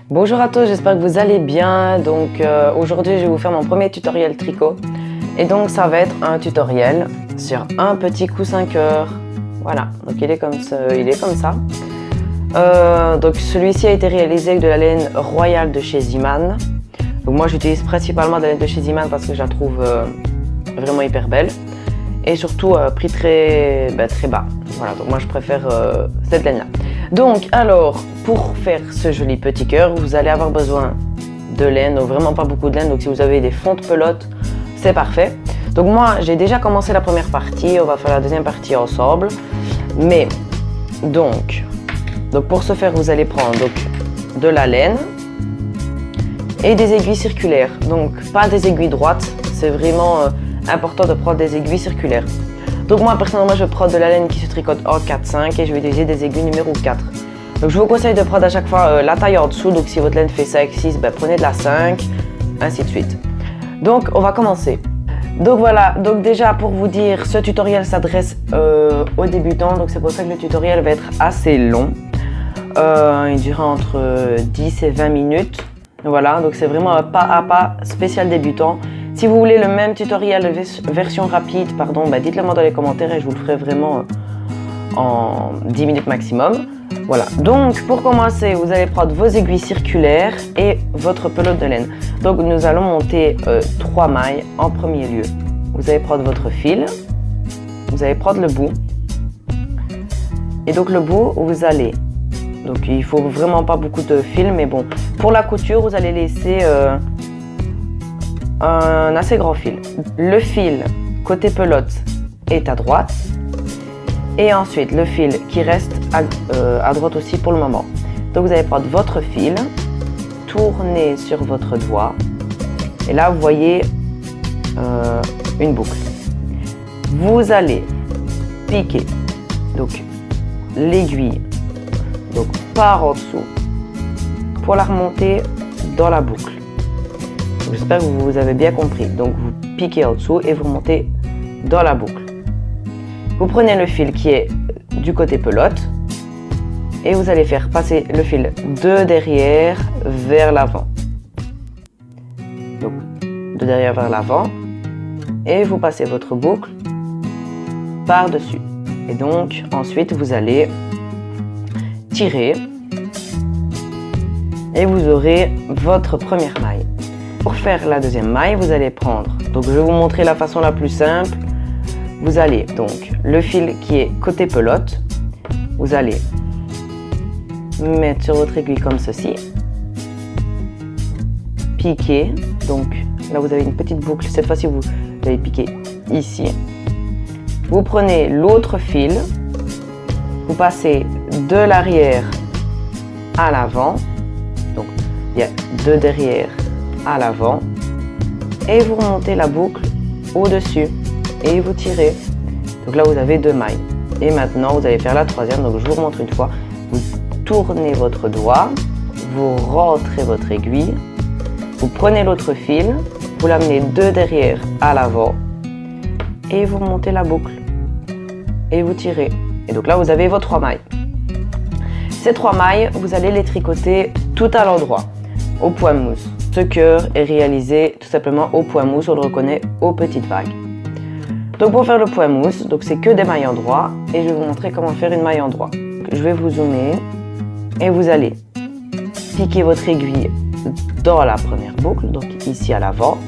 Bonjour à tous, j'espère que vous allez bien. Donc aujourd'hui je vais vous faire mon premier tutoriel tricot. Et donc ça va être un tutoriel sur un petit coussin cœur. Voilà, donc il est comme ça. Donc celui-ci a été réalisé avec de la laine royale de chez Ziman. Donc moi j'utilise principalement de la laine de chez Ziman parce que je la trouve vraiment hyper belle. Et surtout prix très bas. Voilà, donc moi je préfère cette laine là. Donc alors pour faire ce joli petit cœur, vous allez avoir besoin de laine, donc vraiment pas beaucoup de laine. Donc si vous avez des fonds de pelote, c'est parfait. Donc moi j'ai déjà commencé la première partie, on va faire la deuxième partie ensemble. Mais donc pour ce faire, vous allez prendre de la laine et des aiguilles circulaires. Donc pas des aiguilles droites, c'est vraiment important de prendre des aiguilles circulaires. Donc moi personnellement je prends de la laine qui se tricote en 4-5 et je vais utiliser des aiguilles numéro 4. Donc je vous conseille de prendre à chaque fois la taille en dessous. Donc si votre laine fait 5-6, prenez de la 5, ainsi de suite. Donc on va commencer. Donc voilà, donc déjà pour vous dire, ce tutoriel s'adresse aux débutants. Donc c'est pour ça que le tutoriel va être assez long. Il durera entre 10 et 20 minutes. Voilà, donc c'est vraiment un pas à pas spécial débutant. Si vous voulez le même tutoriel version rapide, dites-le moi dans les commentaires et je vous le ferai vraiment en 10 minutes maximum. Voilà, donc pour commencer, vous allez prendre vos aiguilles circulaires et votre pelote de laine. Donc nous allons monter 3 mailles en premier lieu. Vous allez prendre votre fil, vous allez prendre le bout. Et donc le bout, vous allez... Donc il faut vraiment pas beaucoup de fil, mais bon, pour la couture, vous allez laisser un assez grand fil. Le fil côté pelote est à droite et ensuite le fil qui reste à droite aussi pour le moment. Donc vous allez prendre votre fil, tourner sur votre doigt et là vous voyez une boucle. Vous allez piquer donc l'aiguille par en dessous pour la remonter dans la boucle. J'espère que vous avez bien compris. Donc vous piquez en dessous et vous remontez dans la boucle. Vous prenez le fil qui est du côté pelote et vous allez faire passer le fil de derrière vers l'avant. Donc de derrière vers l'avant et vous passez votre boucle par-dessus. Et donc ensuite vous allez tirer et vous aurez votre première maille. Pour faire la deuxième maille, vous allez prendre, donc je vais vous montrer la façon la plus simple. Vous allez donc le fil qui est côté pelote, vous allez mettre sur votre aiguille comme ceci, piquer, donc là vous avez une petite boucle, cette fois-ci vous allez piquer ici. Vous prenez l'autre fil, vous passez de l'arrière à l'avant, donc il y a de derrière à l'avant et vous remontez la boucle au-dessus et vous tirez. Donc là vous avez 2 mailles et maintenant vous allez faire la troisième. Donc je vous remontre une fois. Vous tournez votre doigt, vous rentrez votre aiguille, vous prenez l'autre fil, vous l'amenez de derrière à l'avant et vous remontez la boucle et vous tirez. Et donc là vous avez vos 3 mailles. Ces 3 mailles, vous allez les tricoter tout à l'endroit, au point mousse. Ce cœur est réalisé tout simplement au point mousse, on le reconnaît aux petites vagues. Donc pour faire le point mousse, c'est que des mailles en droit et je vais vous montrer comment faire une maille en droit. Donc, je vais vous zoomer et vous allez piquer votre aiguille dans la première boucle, donc ici à l'avant.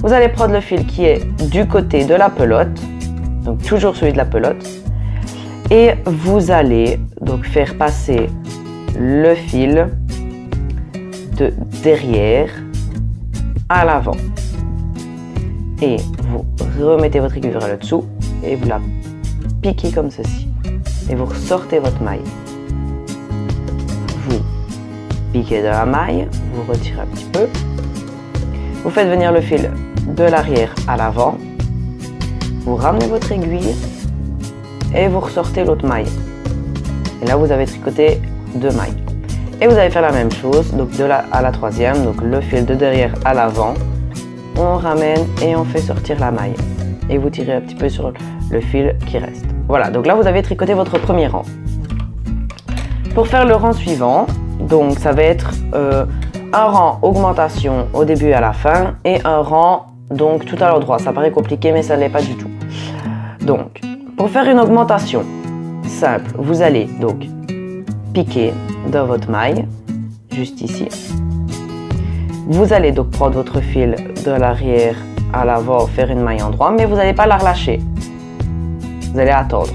Vous allez prendre le fil qui est du côté de la pelote, donc toujours celui de la pelote. Et vous allez donc faire passer le fil de derrière à l'avant. Et vous remettez votre aiguille vers le dessous et vous la piquez comme ceci. Et vous ressortez votre maille. Vous piquez de la maille, vous retirez un petit peu. Vous faites venir le fil de l'arrière à l'avant. Vous ramenez votre aiguille. Et vous ressortez l'autre maille. Et là, vous avez tricoté 2 mailles. Et vous allez faire la même chose, donc de là à la troisième, donc le fil de derrière à l'avant. On ramène et on fait sortir la maille. Et vous tirez un petit peu sur le fil qui reste. Voilà, donc là, vous avez tricoté votre premier rang. Pour faire le rang suivant, Donc ça va être un rang augmentation au début et à la fin et un rang donc tout à l'endroit. Ça paraît compliqué mais ça ne l'est pas du tout. Donc pour faire une augmentation simple, vous allez donc piquer dans votre maille, juste ici. Vous allez donc prendre votre fil de l'arrière à l'avant, faire une maille en droit, mais vous n'allez pas la relâcher. Vous allez attendre.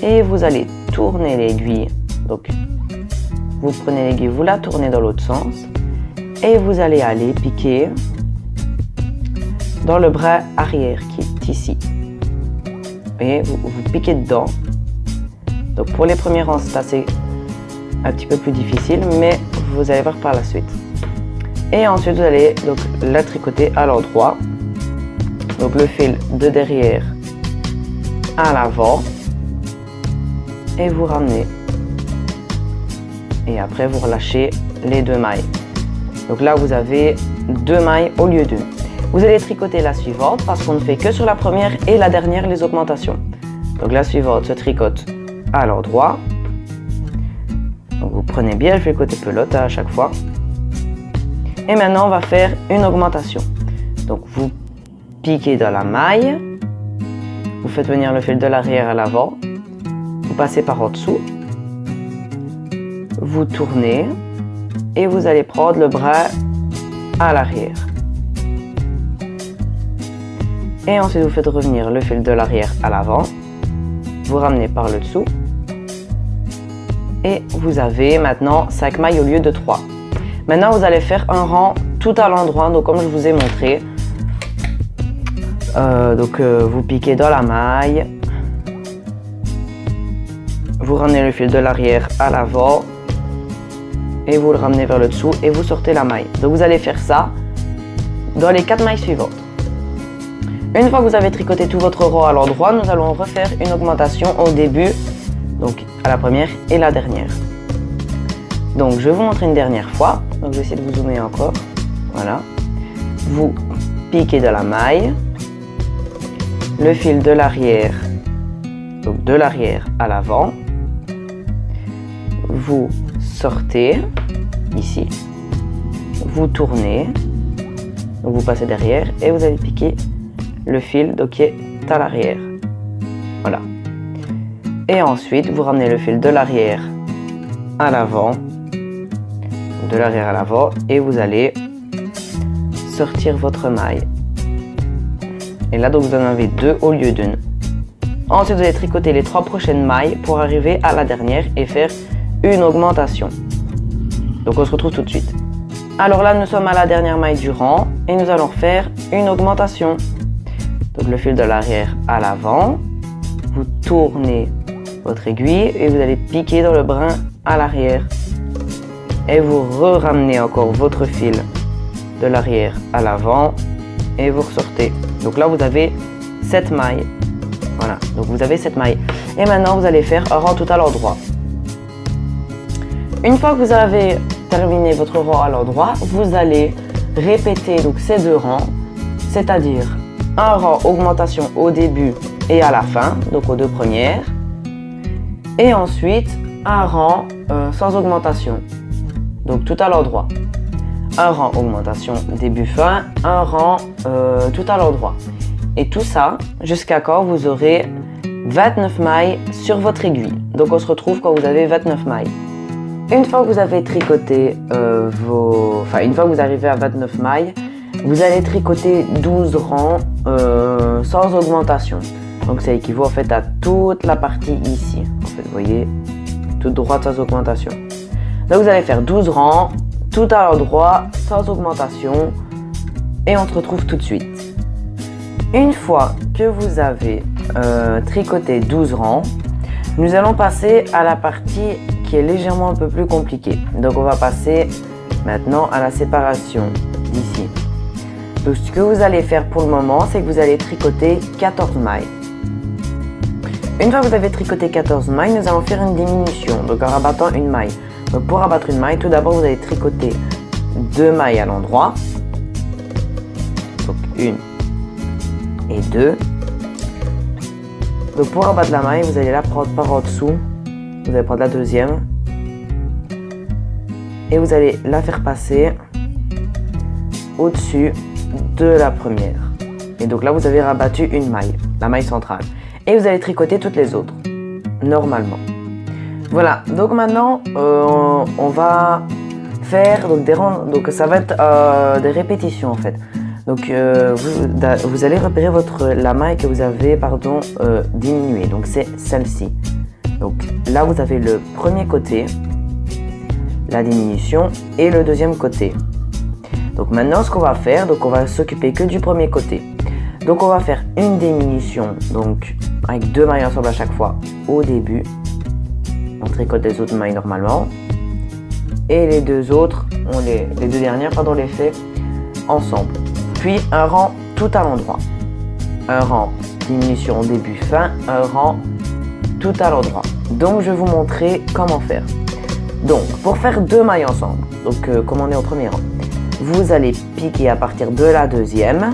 Et vous allez tourner l'aiguille. Donc, vous prenez l'aiguille, vous la tournez dans l'autre sens. Et vous allez aller piquer dans le bras arrière qui est ici. Et vous piquez dedans. Donc, pour les premiers rangs, c'est assez un petit peu plus difficile, mais vous allez voir par la suite. Et ensuite, vous allez donc la tricoter à l'endroit. Donc, le fil de derrière à l'avant. Et vous ramenez. Et après, vous relâchez les deux mailles. Donc là, vous avez deux mailles au lieu d'une. Vous allez tricoter la suivante parce qu'on ne fait que sur la première et la dernière les augmentations. Donc la suivante se tricote à l'endroit. Donc vous prenez bien le côté pelote à chaque fois. Et maintenant, on va faire une augmentation. Donc vous piquez dans la maille. Vous faites venir le fil de l'arrière à l'avant. Vous passez par en dessous. Vous tournez. Et vous allez prendre le bras à l'arrière. Et ensuite, vous faites revenir le fil de l'arrière à l'avant. Vous ramenez par le dessous. Et vous avez maintenant 5 mailles au lieu de 3. Maintenant, vous allez faire un rang tout à l'endroit, donc comme je vous ai montré. Vous piquez dans la maille. Vous ramenez le fil de l'arrière à l'avant. Et vous le ramenez vers le dessous et vous sortez la maille. Donc vous allez faire ça dans les 4 mailles suivantes. Une fois que vous avez tricoté tout votre rang à l'endroit, nous allons refaire une augmentation au début, donc à la première et la dernière. Donc je vais vous montrer une dernière fois. Donc je vais essayer de vous zoomer encore. Voilà. Vous piquez de la maille, le fil de l'arrière, donc de l'arrière à l'avant. Vous sortez ici, vous tournez, donc vous passez derrière et vous allez piquer le fil donc, qui est à l'arrière. Voilà. Et ensuite, vous ramenez le fil de l'arrière à l'avant, de l'arrière à l'avant, et vous allez sortir votre maille. Et là, donc, vous en avez 2 au lieu d'une. Ensuite, vous allez tricoter les 3 prochaines mailles pour arriver à la dernière et faire une augmentation. Donc, on se retrouve tout de suite. Alors là, nous sommes à la dernière maille du rang et nous allons faire une augmentation. Donc, le fil de l'arrière à l'avant, vous tournez votre aiguille et vous allez piquer dans le brin à l'arrière. Et vous ramenez encore votre fil de l'arrière à l'avant et vous ressortez. Donc là, vous avez 7 mailles. Voilà, donc vous avez 7 mailles. Et maintenant, vous allez faire un rang tout à l'endroit. Une fois que vous avez terminé votre rang à l'endroit, vous allez répéter donc ces 2 rangs, c'est-à-dire un rang augmentation au début et à la fin, donc aux 2 premières, et ensuite un rang sans augmentation, donc tout à l'endroit. Un rang augmentation début-fin, un rang tout à l'endroit. Et tout ça jusqu'à quand vous aurez 29 mailles sur votre aiguille. Donc on se retrouve quand vous avez 29 mailles. Une fois que vous avez tricoté une fois que vous arrivez à 29 mailles, vous allez tricoter 12 rangs sans augmentation. Donc ça équivaut en fait à toute la partie ici. En fait, vous voyez, toute droite sans augmentation. Donc vous allez faire 12 rangs, tout à l'endroit, sans augmentation. Et on se retrouve tout de suite. Une fois que vous avez tricoté 12 rangs, nous allons passer à la partie qui est légèrement un peu plus compliquée. Donc on va passer maintenant à la séparation d'ici. Donc ce que vous allez faire pour le moment, c'est que vous allez tricoter 14 mailles. Une fois que vous avez tricoté 14 mailles, nous allons faire une diminution, donc en rabattant une maille. Donc pour rabattre une maille, tout d'abord vous allez tricoter 2 mailles à l'endroit. Donc 1 et 2. Donc pour rabattre la maille, vous allez la prendre par en dessous. Vous allez prendre la deuxième. et vous allez la faire passer au-dessus de la première. Et donc là, vous avez rabattu une maille, la maille centrale. Et vous allez tricoter toutes les autres, normalement. Voilà, donc maintenant, on va faire donc, des rangs, donc ça va être des répétitions en fait. Donc vous allez repérer la maille que vous avez diminuée, donc c'est celle-ci. Donc là, vous avez le premier côté, la diminution, et le deuxième côté. Donc maintenant, ce qu'on va faire, donc on va s'occuper que du premier côté. Donc on va faire une diminution, donc avec 2 mailles ensemble à chaque fois au début. On tricote les autres mailles normalement. Et les deux autres, les deux dernières, on les fait ensemble. Puis un rang tout à l'endroit. Un rang diminution au début fin, un rang tout à l'endroit. Donc je vais vous montrer comment faire. Donc pour faire 2 mailles ensemble, donc comme on est au premier rang, vous allez piquer à partir de la deuxième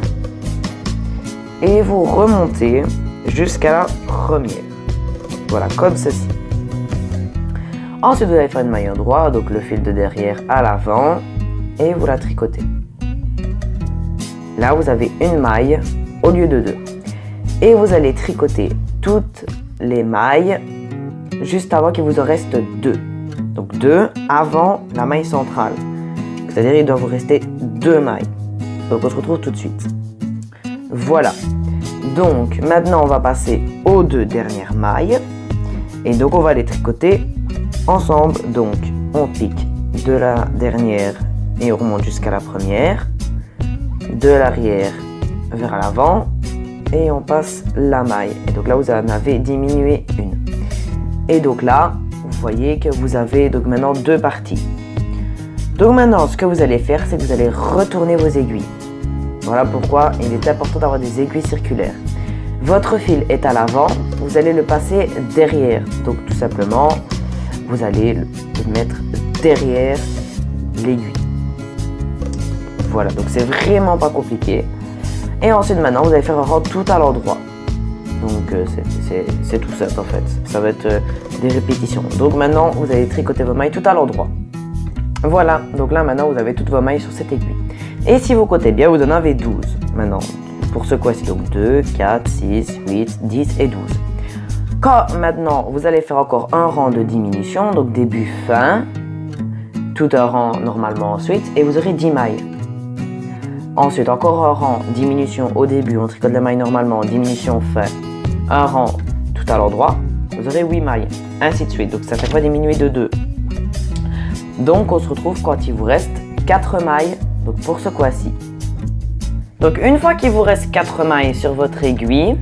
et vous remontez jusqu'à la première. Voilà, comme ceci. Ensuite, vous allez faire une maille endroit, donc le fil de derrière à l'avant, et vous la tricotez. Là, vous avez une maille au lieu de 2. Et vous allez tricoter toutes les mailles juste avant qu'il vous en reste 2. Donc 2 avant la maille centrale. C'est-à-dire il doit vous rester 2 mailles. Donc on se retrouve tout de suite. Voilà. Donc maintenant on va passer aux 2 dernières mailles. Et donc on va les tricoter ensemble. Donc on pique de la dernière et on remonte jusqu'à la première. De l'arrière vers l'avant. Et on passe la maille. Et donc là vous en avez diminué une. Et donc là, vous voyez que vous avez donc maintenant 2 parties. Donc maintenant, ce que vous allez faire, c'est que vous allez retourner vos aiguilles. Voilà pourquoi il est important d'avoir des aiguilles circulaires. Votre fil est à l'avant, vous allez le passer derrière. Donc tout simplement, vous allez le mettre derrière l'aiguille. Voilà, donc c'est vraiment pas compliqué. Et ensuite maintenant, vous allez faire un rang tout à l'endroit. Donc c'est tout simple en fait. Ça va être des répétitions. Donc maintenant, vous allez tricoter vos mailles tout à l'endroit. Voilà, donc là maintenant vous avez toutes vos mailles sur cette aiguille. Et si vous comptez bien, vous en avez 12 maintenant. Pour ce coup-ci, donc 2, 4, 6, 8, 10 et 12. Quand maintenant vous allez faire encore un rang de diminution, donc début, fin, tout un rang normalement ensuite, et vous aurez 10 mailles. Ensuite, encore un rang, diminution au début, on tricote les mailles normalement, diminution, fin, un rang tout à l'endroit, vous aurez 8 mailles, ainsi de suite. Donc ça fait pas diminuer de 2. Donc on se retrouve quand il vous reste 4 mailles donc pour ce coup-ci. Donc une fois qu'il vous reste 4 mailles sur votre aiguille,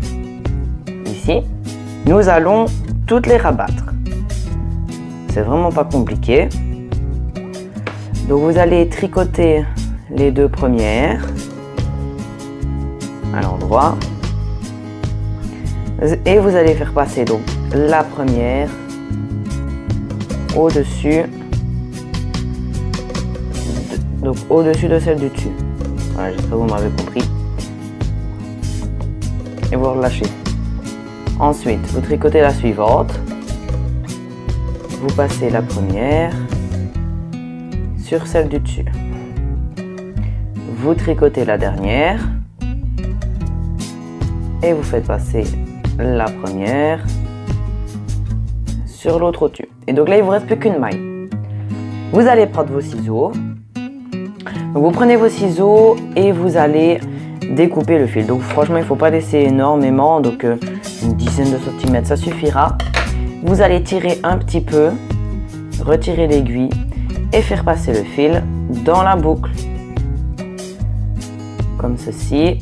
ici, nous allons toutes les rabattre. C'est vraiment pas compliqué. Donc vous allez tricoter les 2 premières à l'endroit. Et vous allez faire passer donc la première au-dessus. Donc au-dessus de celle du dessus. Voilà, j'espère que vous m'avez compris. Et vous relâchez. Ensuite, vous tricotez la suivante. Vous passez la première sur celle du dessus. Vous tricotez la dernière. Et vous faites passer la première sur l'autre au-dessus. Et donc là, il ne vous reste plus qu'une maille. Vous allez prendre vos ciseaux. Donc vous prenez vos ciseaux et vous allez découper le fil. Donc franchement, il ne faut pas laisser énormément, donc une dizaine de centimètres, ça suffira. Vous allez tirer un petit peu, retirer l'aiguille et faire passer le fil dans la boucle. Comme ceci.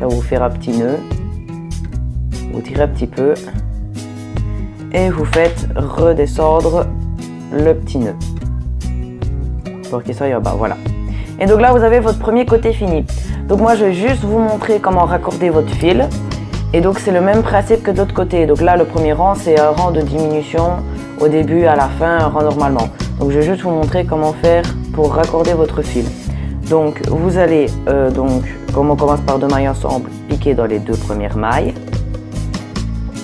Ça vous fait un petit nœud. Vous tirez un petit peu et vous faites redescendre le petit nœud pour qu'il soit en bas. Voilà. Et donc là, vous avez votre premier côté fini. Donc moi, je vais juste vous montrer comment raccorder votre fil. Et donc, c'est le même principe que de l'autre côté. Donc là, le premier rang, c'est un rang de diminution au début, à la fin, un rang normalement. Donc, je vais juste vous montrer comment faire pour raccorder votre fil. Donc, vous allez, comme on commence par 2 mailles ensemble, piquer dans les 2 premières mailles.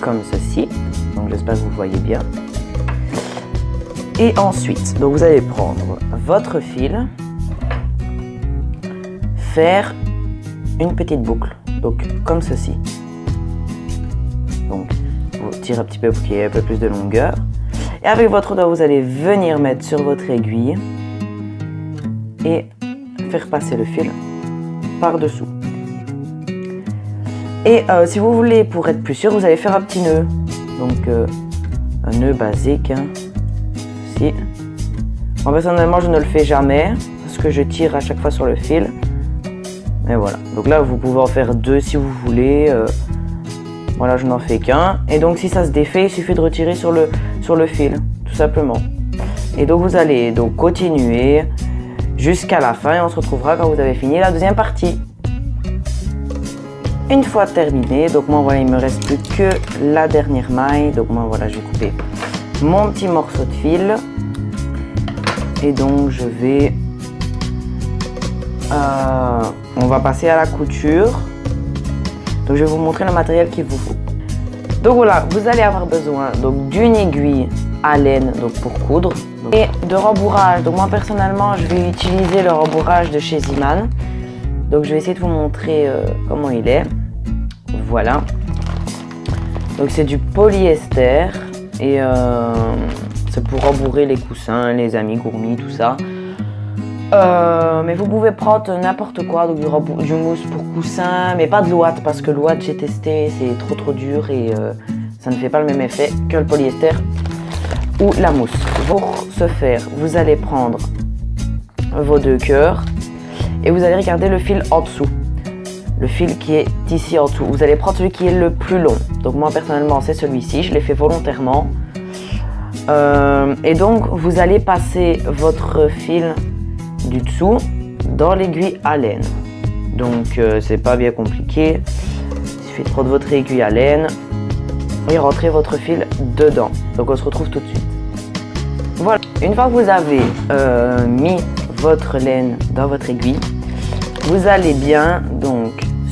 Comme ceci. Donc, j'espère que vous voyez bien. Et ensuite, donc vous allez prendre votre fil, faire une petite boucle, donc comme ceci. Donc vous tirez un petit peu pour qu'il y ait un peu plus de longueur. Et avec votre doigt, vous allez venir mettre sur votre aiguille et faire passer le fil par-dessous. Et si vous voulez, pour être plus sûr, vous allez faire un petit nœud. Donc un nœud basique, hein, ici. Moi personnellement, je ne le fais jamais parce que je tire à chaque fois sur le fil. Et voilà. Donc là, vous pouvez en faire deux si vous voulez. Voilà, je n'en fais qu'un. Et donc si ça se défait, il suffit de retirer sur le fil, tout simplement. Et donc vous allez donc continuer jusqu'à la fin et on se retrouvera quand vous avez fini la deuxième partie. Une fois terminé, donc moi voilà, il me reste plus que la dernière maille. Donc moi voilà, je vais couper mon petit morceau de fil. Et donc je vais... on va passer à la couture. Donc je vais vous montrer le matériel qu'il vous faut. Donc voilà, vous allez avoir besoin d'une aiguille à laine donc pour coudre donc, et de rembourrage. Donc moi personnellement, je vais utiliser le rembourrage de chez Ziman. Donc je vais essayer de vous montrer comment il est. Voilà. Donc c'est du polyester et c'est pour rembourrer les coussins, les amigurumis, tout ça. Mais vous pouvez prendre n'importe quoi, donc du mousse pour coussin, mais pas de l'ouate parce que l'ouate j'ai testé, c'est trop dur et ça ne fait pas le même effet que le polyester ou la mousse. Pour ce faire, vous allez prendre vos deux cœurs et vous allez regarder le fil en dessous. Le fil qui est ici en dessous. Vous allez prendre celui qui est le plus long. Donc moi personnellement c'est celui-ci, je l'ai fait volontairement. Et donc vous allez passer votre fil du dessous dans l'aiguille à laine. Donc c'est pas bien compliqué. Il suffit de prendre votre aiguille à laine et rentrer votre fil dedans. Donc on se retrouve tout de suite. Voilà. Une fois que vous avez mis votre laine dans votre aiguille, vous allez bien donc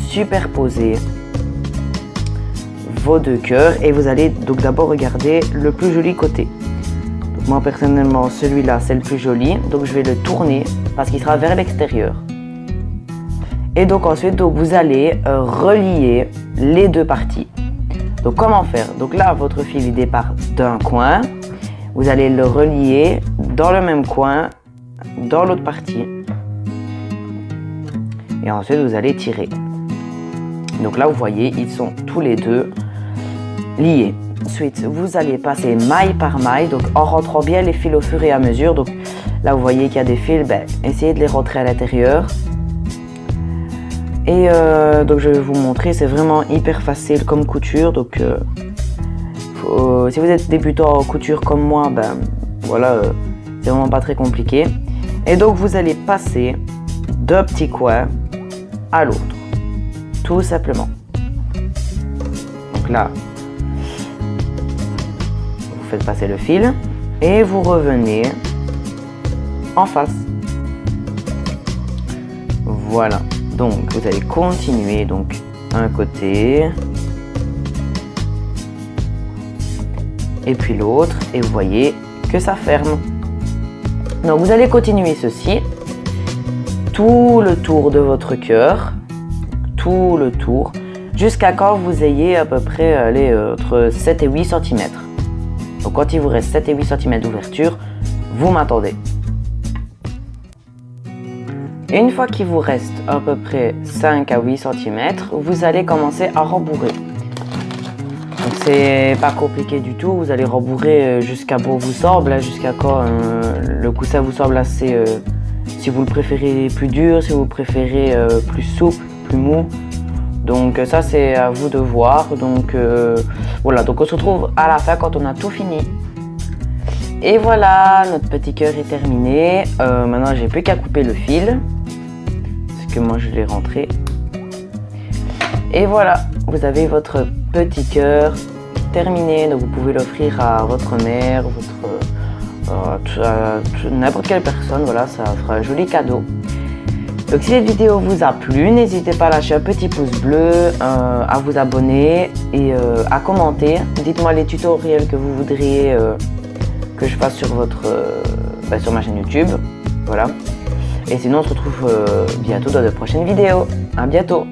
superposer vos deux cœurs et vous allez donc d'abord regarder le plus joli côté. Donc moi personnellement celui-là c'est le plus joli, donc je vais le tourner parce qu'il sera vers l'extérieur. Et donc ensuite donc, vous allez relier les deux parties. Donc comment faire? Donc là votre fil il départ d'un coin, vous allez le relier dans le même coin dans l'autre partie. Et ensuite vous allez tirer. Donc là vous voyez ils sont tous les deux liés. Ensuite vous allez passer maille par maille, donc en rentrant bien les fils au fur et à mesure. Donc là vous voyez qu'il y a des fils, essayez de les rentrer à l'intérieur. Et donc je vais vous montrer, c'est vraiment hyper facile comme couture. Donc si vous êtes débutant en couture comme moi, voilà, c'est vraiment pas très compliqué. Et donc vous allez passer d'un petit coin à l'autre, tout simplement. Donc là, vous faites passer le fil et vous revenez en face. Voilà. Donc vous allez continuer donc un côté et puis l'autre et vous voyez que ça ferme. Donc vous allez continuer ceci tout le tour de votre cœur, tout le tour, jusqu'à quand vous ayez à peu près entre 7 et 8 cm. Donc quand il vous reste 7 et 8 cm d'ouverture, vous m'attendez. Et une fois qu'il vous reste à peu près 5 à 8 cm, vous allez commencer à rembourrer. Donc c'est pas compliqué du tout, vous allez rembourrer jusqu'à bon vous semble, jusqu'à quand le coussin vous semble assez, si vous le préférez plus dur, si vous le préférez plus souple, plus mou. Donc ça c'est à vous de voir. Donc voilà, donc on se retrouve à la fin quand on a tout fini. Et voilà, notre petit cœur est terminé. Maintenant j'ai plus qu'à couper le fil, parce que moi je l'ai rentré. Et voilà, vous avez votre petit cœur terminé. Donc vous pouvez l'offrir à votre mère, n'importe quelle personne. Voilà, ça fera un joli cadeau. Donc si cette vidéo vous a plu, n'hésitez pas à lâcher un petit pouce bleu, à vous abonner et à commenter. Dites-moi les tutoriels que vous voudriez que je fasse sur sur ma chaîne YouTube. Voilà. Et sinon on se retrouve bientôt dans de prochaines vidéos. À bientôt.